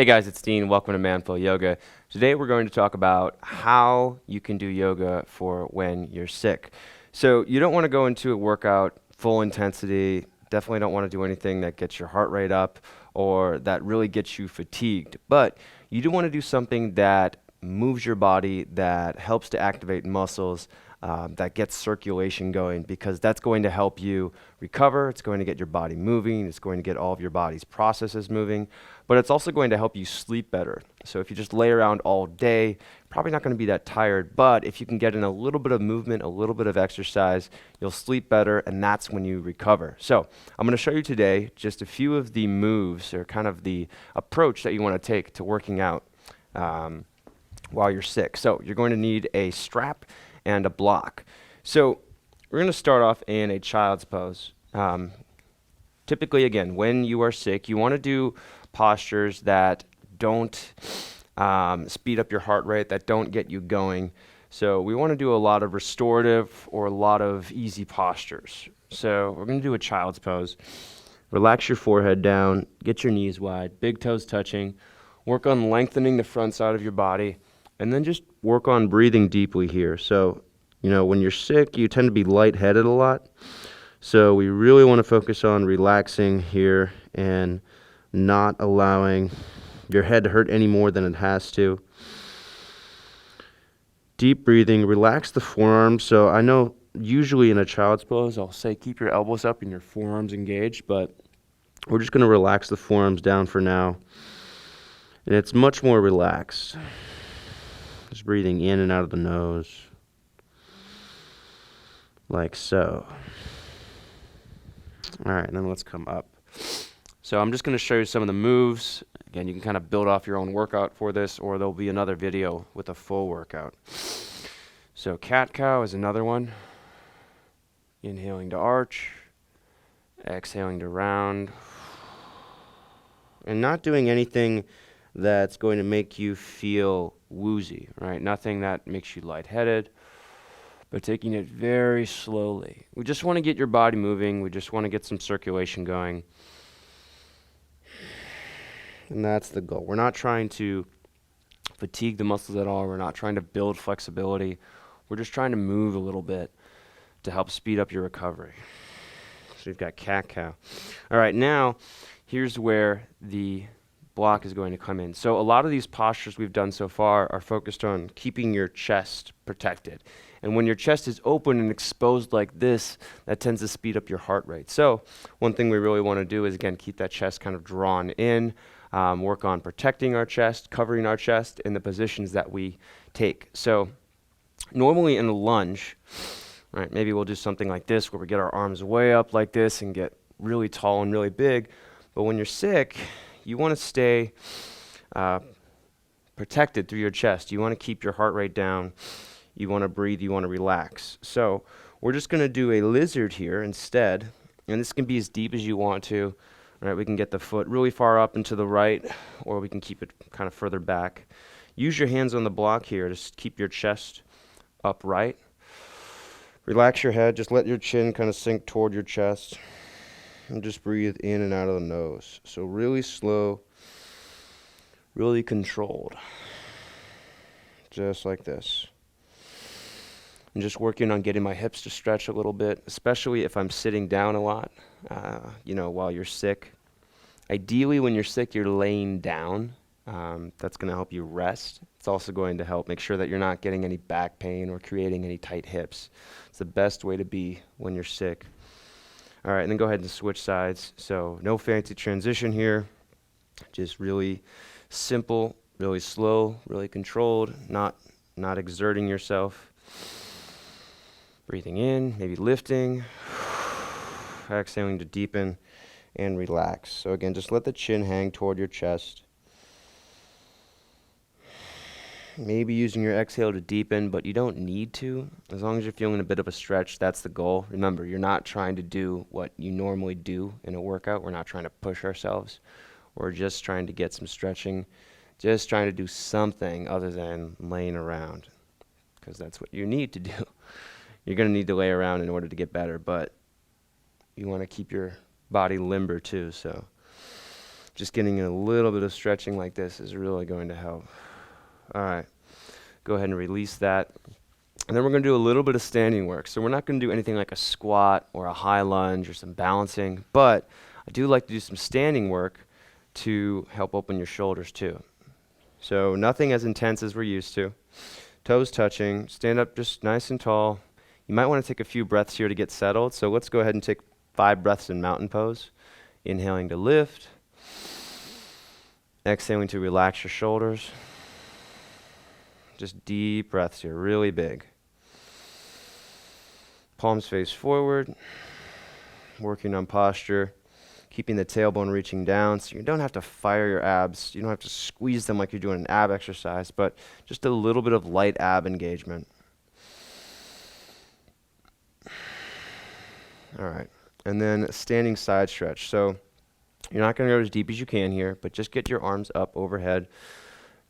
Hey guys, it's Dean. Welcome to Manful Yoga. Today we're going to talk about how you can do yoga for when you're sick. So you don't want to go into a workout full intensity. Definitely don't want to do anything that gets your heart rate up or that really gets you fatigued. But you do want to do something that moves your body, that helps to activate muscles, that gets circulation going, because that's going to help you recover. It's going to get your body moving. It's going to get all of your body's processes moving, but it's also going to help you sleep better. So if you just lay around all day, probably not going to be that tired, but if you can get in a little bit of movement, a little bit of exercise, you'll sleep better, and that's when you recover. So I'm going to show you today just a few of the moves, or kind of the approach that you want to take to working out while you're sick. So you're going to need a strap and a block. So we're going to start off in a child's pose. Typically, again, when you are sick, you want to do postures that don't speed up your heart rate, that don't get you going. So we want to do a lot of restorative or a lot of easy postures. So we're going to do a child's pose. Relax your forehead down, get your knees wide, big toes touching. Work on lengthening the front side of your body, and then just work on breathing deeply here. So, when you're sick, you tend to be lightheaded a lot. So we really want to focus on relaxing here and not allowing your head to hurt any more than it has to. Deep breathing, relax the forearms. So I know usually in a child's pose, I'll say keep your elbows up and your forearms engaged, but we're just going to relax the forearms down for now. And it's much more relaxed. Just breathing in and out of the nose, like so. All right, and then let's come up. So I'm just going to show you some of the moves. Again, you can kind of build off your own workout for this, or there'll be another video with a full workout. So cat-cow is another one. Inhaling to arch, exhaling to round, and not doing anything that's going to make you feel woozy, right? Nothing that makes you lightheaded, but taking it very slowly. We just want to get your body moving. We just want to get some circulation going. And that's the goal. We're not trying to fatigue the muscles at all. We're not trying to build flexibility. We're just trying to move a little bit to help speed up your recovery. So we've got cat-cow. All right, now here's where the block is going to come in. So a lot of these postures we've done so far are focused on keeping your chest protected. And when your chest is open and exposed like this, that tends to speed up your heart rate. So one thing we really want to do is, again, keep that chest kind of drawn in, work on protecting our chest, covering our chest in the positions that we take. So normally in a lunge, right, maybe we'll do something like this where we get our arms way up like this and get really tall and really big. But when you're sick, you want to stay protected through your chest. You want to keep your heart rate down. You want to breathe. You want to relax. So we're just going to do a lizard here instead. And this can be as deep as you want to. All right, we can get the foot really far up and to the right, or we can keep it kind of further back. Use your hands on the block here to keep your chest upright. Relax your head. Just let your chin kind of sink toward your chest. And just breathe in and out of the nose. So really slow, really controlled. Just like this. And just working on getting my hips to stretch a little bit, especially if I'm sitting down a lot, while you're sick. Ideally, when you're sick, you're laying down. That's going to help you rest. It's also going to help make sure that you're not getting any back pain or creating any tight hips. It's the best way to be when you're sick. All right, and then go ahead and switch sides. So no fancy transition here. Just really simple, really slow, really controlled, not exerting yourself. Breathing in, maybe lifting, exhaling to deepen and relax. So again, just let the chin hang toward your chest. Maybe using your exhale to deepen, but you don't need to. As long as you're feeling a bit of a stretch, that's the goal. Remember, you're not trying to do what you normally do in a workout. We're not trying to push ourselves. We're just trying to get some stretching, just trying to do something other than laying around, because that's what you need to do. You're going to need to lay around in order to get better, but you want to keep your body limber too. So Just getting a little bit of stretching like this is really going to help. All right, go ahead and release that. And then we're going to do a little bit of standing work. So we're not going to do anything like a squat or a high lunge or some balancing, but I do like to do some standing work to help open your shoulders too. So nothing as intense as we're used to. Toes touching, stand up just nice and tall. You might want to take a few breaths here to get settled. So let's go ahead and take 5 breaths in mountain pose. Inhaling to lift. Exhaling to relax your shoulders. Just deep breaths here, really big. Palms face forward. Working on posture. Keeping the tailbone reaching down, so you don't have to fire your abs. You don't have to squeeze them like you're doing an ab exercise, but just a little bit of light ab engagement. All right, and then a standing side stretch. So you're not going to go as deep as you can here, but just get your arms up overhead.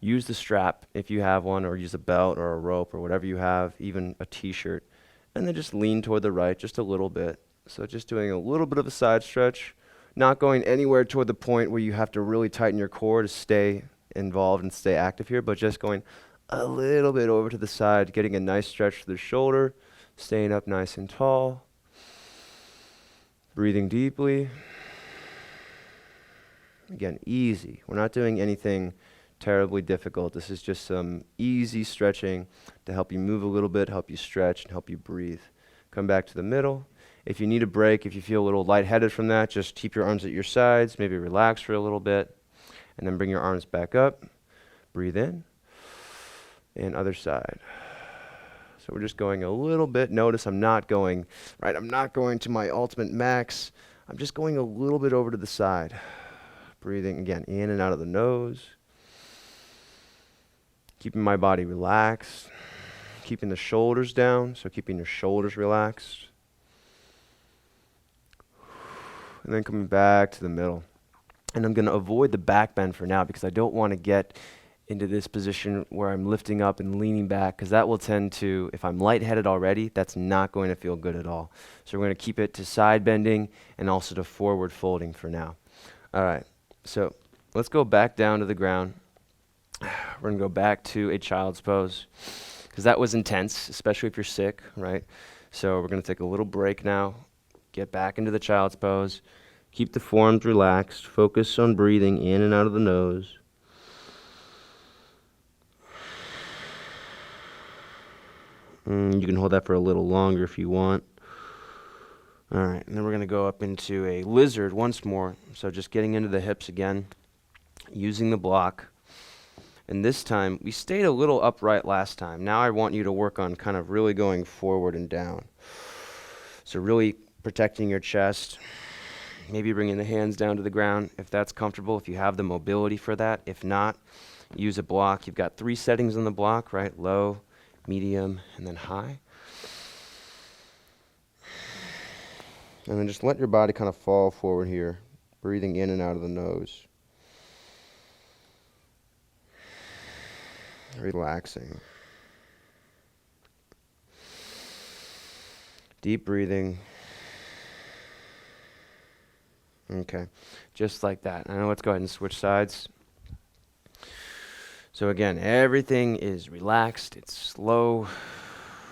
Use the strap if you have one, or use a belt or a rope or whatever you have, even a t-shirt. And then just lean toward the right just a little bit. So just doing a little bit of a side stretch. Not going anywhere toward the point where you have to really tighten your core to stay involved and stay active here, but just going a little bit over to the side, getting a nice stretch to the shoulder, staying up nice and tall, breathing deeply. Again, easy. We're not doing anything terribly difficult. This is just some easy stretching to help you move a little bit, help you stretch, and help you breathe. Come back to the middle. If you need a break, if you feel a little lightheaded from that, just keep your arms at your sides, maybe relax for a little bit, and then bring your arms back up. Breathe in, and other side. So we're just going a little bit. Notice I'm not going to my ultimate max. I'm just going a little bit over to the side. Breathing again, in and out of the nose. Keeping my body relaxed. Keeping the shoulders down, so keeping your shoulders relaxed. And then coming back to the middle. And I'm going to avoid the back bend for now because I don't want to get into this position where I'm lifting up and leaning back, because that will tend to, if I'm lightheaded already, that's not going to feel good at all. So we're going to keep it to side bending and also to forward folding for now. All right, so let's go back down to the ground. We're going to go back to a child's pose because that was intense, especially if you're sick, right? So we're going to take a little break now. Get back into the child's pose. Keep the forearms relaxed. Focus on breathing in and out of the nose. You can hold that for a little longer if you want. All right, and then we're going to go up into a lizard once more. So just getting into the hips again, using the block. And this time, we stayed a little upright last time. Now I want you to work on kind of really going forward and down. So really protecting your chest, maybe bringing the hands down to the ground if that's comfortable, if you have the mobility for that. If not, use a block. You've got 3 settings on the block, right? Low, medium, and then high. And then just let your body kind of fall forward here, breathing in and out of the nose. Relaxing. Deep breathing. Okay, just like that. Now let's go ahead and switch sides. So again, everything is relaxed, it's slow,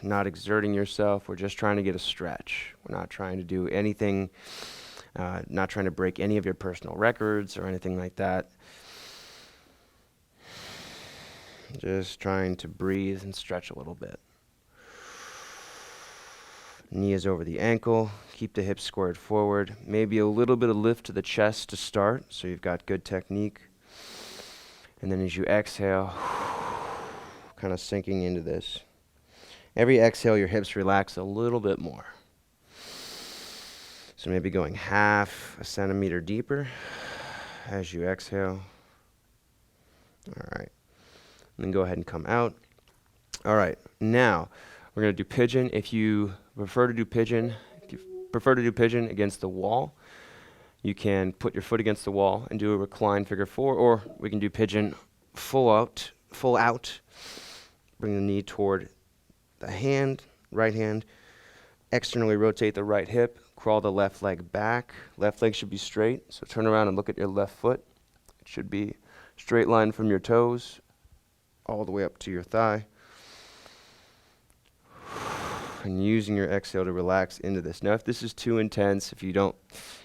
not exerting yourself. We're just trying to get a stretch. We're not trying to do anything, not trying to break any of your personal records or anything like that. Just trying to breathe and stretch a little bit. Knee is over the ankle. Keep the hips squared forward. Maybe a little bit of lift to the chest to start, so you've got good technique. And then as you exhale, kind of sinking into this. Every exhale, your hips relax a little bit more. So maybe going half a centimeter deeper as you exhale. All right. And then go ahead and come out. All right. Now, we're going to do pigeon. If you prefer to do pigeon against the wall, you can put your foot against the wall and do a reclined figure 4, or we can do pigeon full out. Bring the knee toward the hand, right hand. Externally rotate the right hip. Crawl the left leg back. Left leg should be straight, so turn around and look at your left foot. It should be straight line from your toes all the way up to your thigh. And using your exhale to relax into this. Now, if this is too intense, if you don't,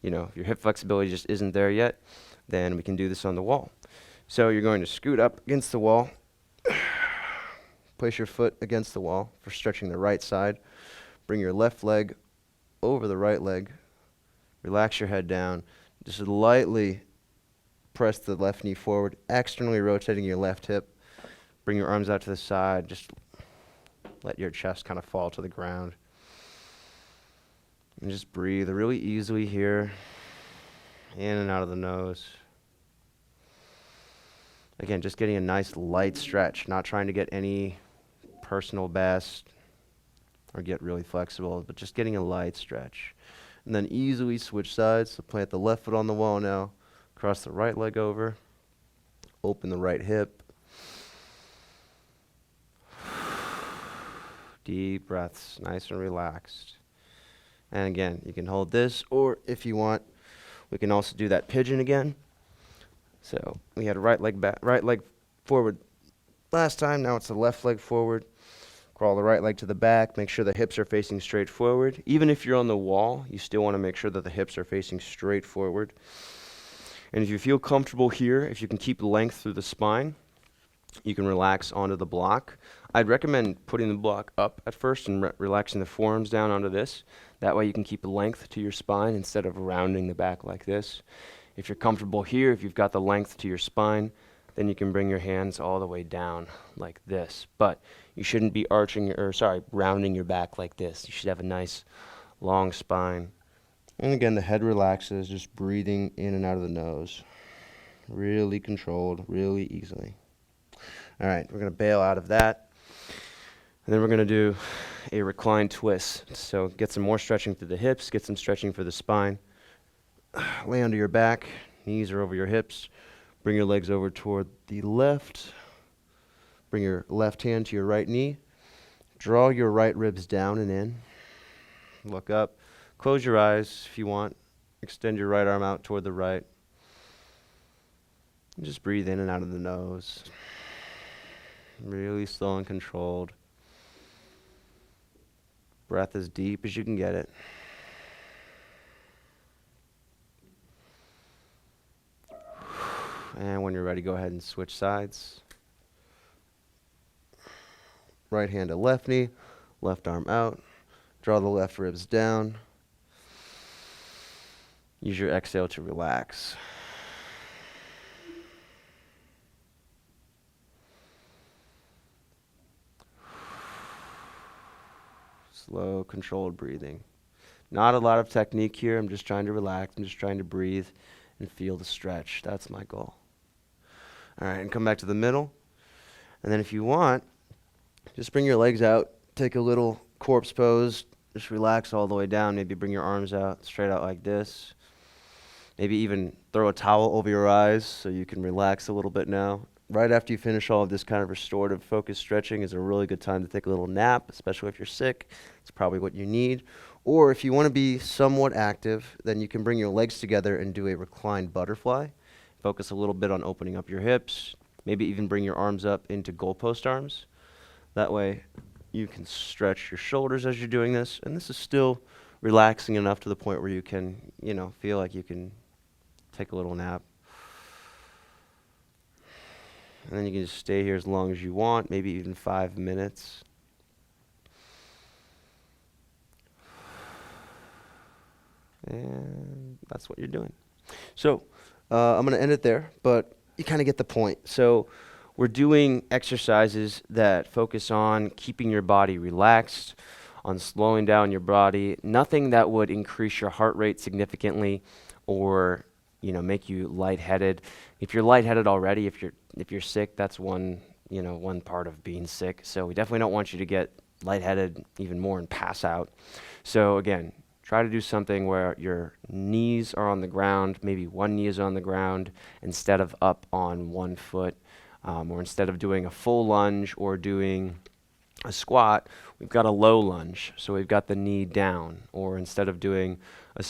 if your hip flexibility just isn't there yet, then we can do this on the wall. So you're going to scoot up against the wall. Place your foot against the wall for stretching the right side. Bring your left leg over the right leg. Relax your head down. Just lightly press the left knee forward, externally rotating your left hip. Bring your arms out to the side. Just let your chest kind of fall to the ground. And just breathe really easily here. In and out of the nose. Again, just getting a nice light stretch, not trying to get any personal best or get really flexible, but just getting a light stretch. And then easily switch sides. So plant the left foot on the wall now. Cross the right leg over. Open the right hip. Deep breaths, nice and relaxed. And again, you can hold this, or if you want, we can also do that pigeon again. So we had a right leg forward last time. Now it's the left leg forward. Crawl the right leg to the back. Make sure the hips are facing straight forward. Even if you're on the wall, you still want to make sure that the hips are facing straight forward. And if you feel comfortable here, if you can keep length through the spine, you can relax onto the block. I'd recommend putting the block up at first and relaxing the forearms down onto this. That way you can keep length to your spine instead of rounding the back like this. If you're comfortable here, if you've got the length to your spine, then you can bring your hands all the way down like this. But you shouldn't be rounding your back like this. You should have a nice long spine. And again, the head relaxes, just breathing in and out of the nose. Really controlled, really easily. All right, we're going to bail out of that. And then we're going to do a reclined twist. So get some more stretching through the hips, get some stretching for the spine. Lay onto your back, knees are over your hips. Bring your legs over toward the left. Bring your left hand to your right knee. Draw your right ribs down and in. Look up. Close your eyes if you want. Extend your right arm out toward the right. And just breathe in and out of the nose. Really slow and controlled. Breath as deep as you can get it. And when you're ready, go ahead and switch sides. Right hand to left knee, left arm out. Draw the left ribs down. Use your exhale to relax. Slow, controlled breathing. Not a lot of technique here. I'm just trying to relax. I'm just trying to breathe and feel the stretch. That's my goal. All right, and come back to the middle. And then if you want, just bring your legs out. Take a little corpse pose. Just relax all the way down. Maybe bring your arms out, straight out like this. Maybe even throw a towel over your eyes so you can relax a little bit now. Right after you finish all of this kind of restorative focused stretching is a really good time to take a little nap, especially if you're sick. It's probably what you need. Or if you want to be somewhat active, then you can bring your legs together and do a reclined butterfly. Focus a little bit on opening up your hips. Maybe even bring your arms up into goalpost arms. That way you can stretch your shoulders as you're doing this. And this is still relaxing enough to the point where you can, feel like you can take a little nap. And then you can just stay here as long as you want, maybe even 5 minutes. And that's what you're doing. So I'm going to end it there, but you kind of get the point. So we're doing exercises that focus on keeping your body relaxed, on slowing down your body, nothing that would increase your heart rate significantly or make you lightheaded. If you're lightheaded already, if you're sick, that's one part of being sick. So we definitely don't want you to get lightheaded even more and pass out. So again, try to do something where your knees are on the ground, maybe one knee is on the ground instead of up on one foot, or instead of doing a full lunge or doing a squat, we've got a low lunge. So we've got the knee down, or instead of doing a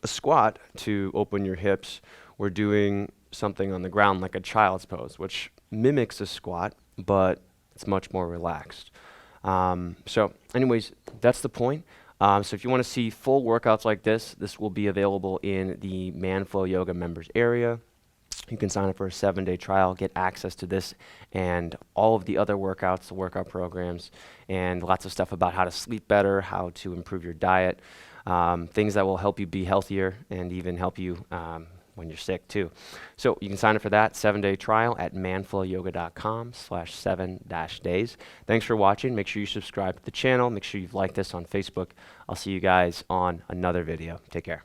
squat to open your hips, we're doing something on the ground like a child's pose, which mimics a squat, but it's much more relaxed. So anyways, that's the point. So if you want to see full workouts like this will be available in the Manflow Yoga members area. You can sign up for a 7-day trial, get access to this and all of the other workouts, the workout programs, and lots of stuff about how to sleep better, how to improve your diet, things that will help you be healthier and even help you when you're sick too. So you can sign up for that 7-day trial at manflowyoga.com/7-days. Thanks for watching. Make sure you subscribe to the channel. Make sure you've liked this on Facebook. I'll see you guys on another video. Take care.